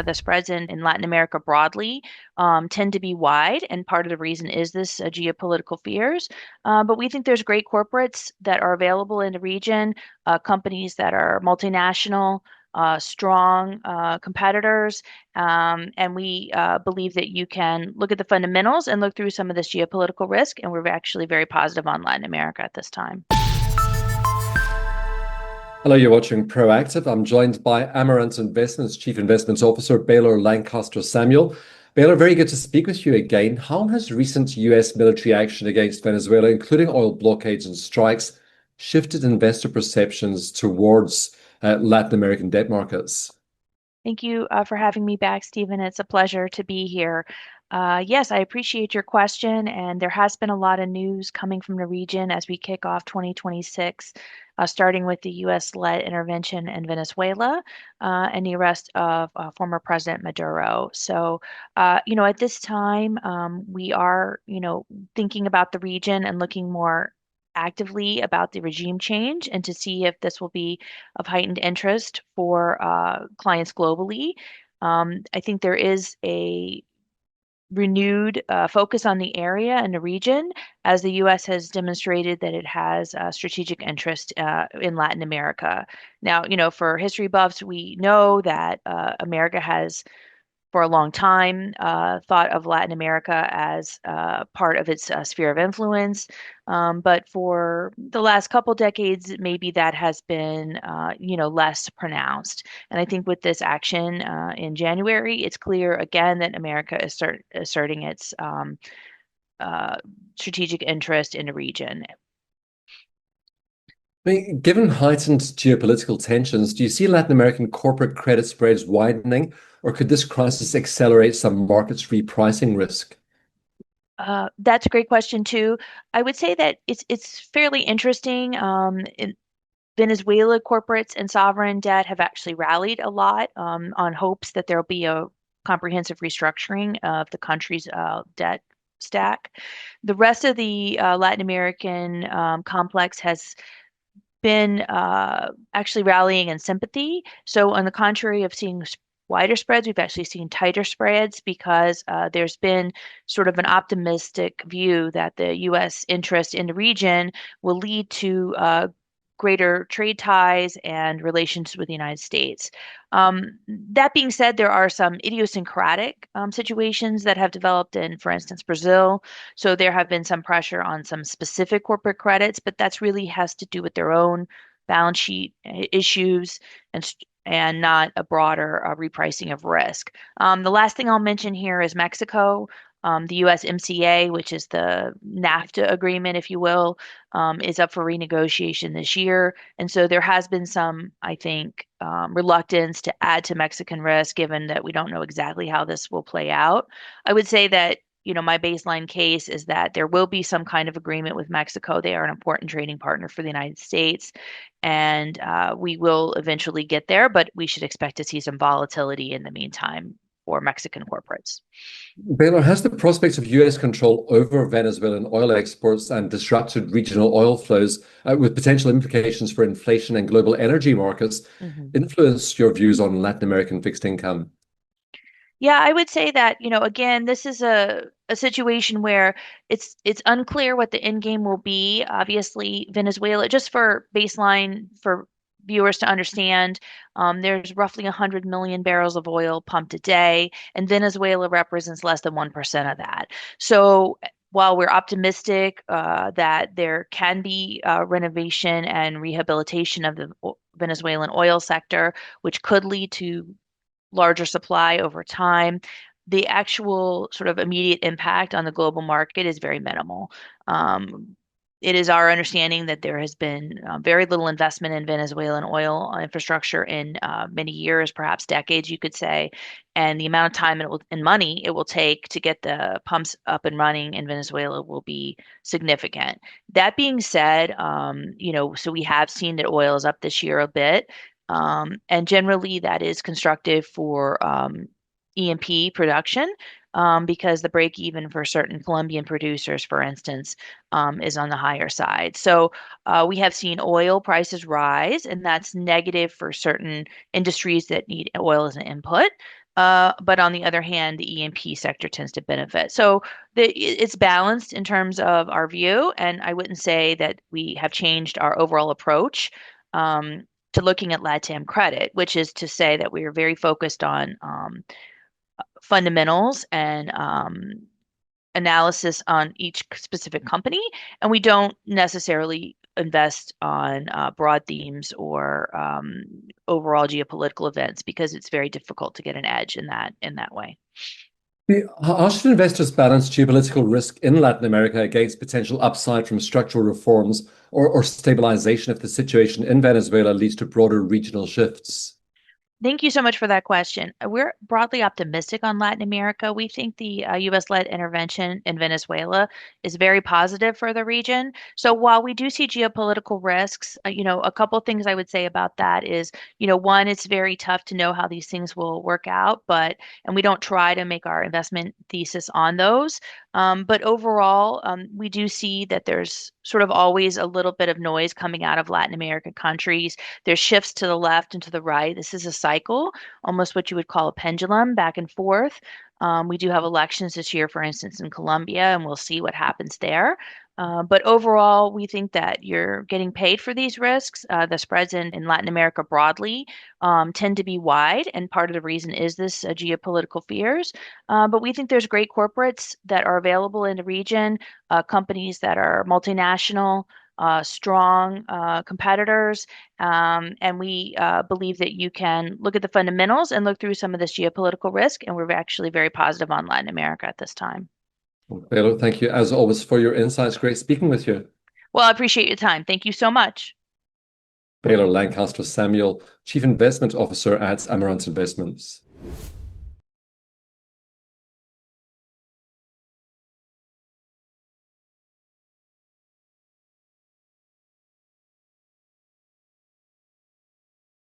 the spreads in Latin America broadly tend to be wide, and part of the reason is this geopolitical fears. But we think there's great corporates that are available in the region, companies that are multinational, strong competitors, and we believe that you can look at the fundamentals and look through some of this geopolitical risk, and we're actually very positive on Latin America at this time. Hello, you're watching Proactive. I'm joined by Amaranth Investments Chief Investment Officer Baylor Lancaster Samuel. Baylor, very good to speak with you again. How has recent US military action against Venezuela, including oil blockades and strikes, shifted investor perceptions towards Latin American debt markets? Thank you for having me back, Stephen. It's a pleasure to be here. Yes, I appreciate your question, and there has been a lot of news coming from the region as we kick off 2026, starting with the U.S.-led intervention in Venezuela and the arrest of former President Maduro. So, at this time, we are, thinking about the region and looking more actively about the regime change and to see if this will be of heightened interest for clients globally. I think there is a renewed focus on the area and the region as the U.S. has demonstrated that it has strategic interest in Latin America. Now, for history buffs, we know that America has for a long time thought of Latin America as part of its sphere of influence. But for the last couple decades, maybe that has been, less pronounced. And I think with this action in January, it's clear again that America is asserting its uh, strategic interest in the region. Given heightened geopolitical tensions, do you see Latin American corporate credit spreads widening, or could this crisis accelerate some markets repricing risk? That's a great question too. I would say that it's fairly interesting. Venezuela corporates and sovereign debt have actually rallied a lot on hopes that there'll be a comprehensive restructuring of the country's debt stack. The rest of the Latin American complex has been actually rallying in sympathy. So, on the contrary of seeing wider spreads, we've actually seen tighter spreads because there's been sort of an optimistic view that the U.S. interest in the region will lead to greater trade ties and relations with the United States. That being said, there are some idiosyncratic situations that have developed in, for instance, Brazil. So there have been some pressure on some specific corporate credits, but that's really has to do with their own balance sheet issues and not a broader repricing of risk. The last thing I'll mention here is Mexico. The USMCA, which is the NAFTA agreement, if you will, is up for renegotiation this year. And so there has been some, I think, reluctance to add to Mexican risk, given that we don't know exactly how this will play out. I would say that, my baseline case is that there will be some kind of agreement with Mexico. They are an important trading partner for the United States, and we will eventually get there, but we should expect to see some volatility in the meantime for Mexican corporates. Baylor, has the prospect of US control over Venezuelan oil exports and disrupted regional oil flows, with potential implications for inflation and global energy markets, Mhm. influenced your views on Latin American fixed income? Yeah, I would say that, again, this is a situation where it's unclear what the end game will be. Obviously, Venezuela, just for baseline for viewers to understand, there's roughly 100 million barrels of oil pumped a day, and Venezuela represents less than 1% of that. So while we're optimistic that there can be renovation and rehabilitation of the Venezuelan oil sector, which could lead to larger supply over time, the actual sort of immediate impact on the global market is very minimal. It is our understanding that there has been very little investment in Venezuelan oil infrastructure in many years, perhaps decades, you could say, and the amount of time and money it will take to get the pumps up and running in Venezuela will be significant. That being said, so we have seen that oil is up this year a bit. And generally, that is constructive for E&P production because the break even for certain Colombian producers, for instance, is on the higher side. So we have seen oil prices rise, and that's negative for certain industries that need oil as an input. But on the other hand, the E&P sector tends to benefit. So it's balanced in terms of our view, and I wouldn't say that we have changed our overall approach to looking at LATAM credit, which is to say that we are very focused on fundamentals and analysis on each specific company, and we don't necessarily invest on broad themes or overall geopolitical events because it's very difficult to get an edge in that way. How should investors balance geopolitical risk in Latin America against potential upside from structural reforms or stabilization if the situation in Venezuela leads to broader regional shifts? Thank you so much for that question. We're broadly optimistic on Latin America. We think the U.S.-led intervention in Venezuela is very positive for the region. So while we do see geopolitical risks, a couple things I would say about that is, one, it's very tough to know how these things will work out, and we don't try to make our investment thesis on those. But overall, we do see that there's sort of always a little bit of noise coming out of Latin American countries. There's shifts to the left and to the right. This is a cycle, almost what you would call a pendulum back and forth. We do have elections this year, for instance, in Colombia, and we'll see what happens there. But overall, we think that you're getting paid for these risks. The spreads in Latin America broadly tend to be wide, and part of the reason is this geopolitical fears. But we think there's great corporates that are available in the region, companies that are multinational, strong competitors, and we believe that you can look at the fundamentals and look through some of this geopolitical risk, and we're actually very positive on Latin America at this time. Baylor, thank you as always for your insights. Great speaking with you. Well, I appreciate your time. Thank you so much. Baylor Lancaster Samuel, Chief Investment Officer at Amaranth Investments.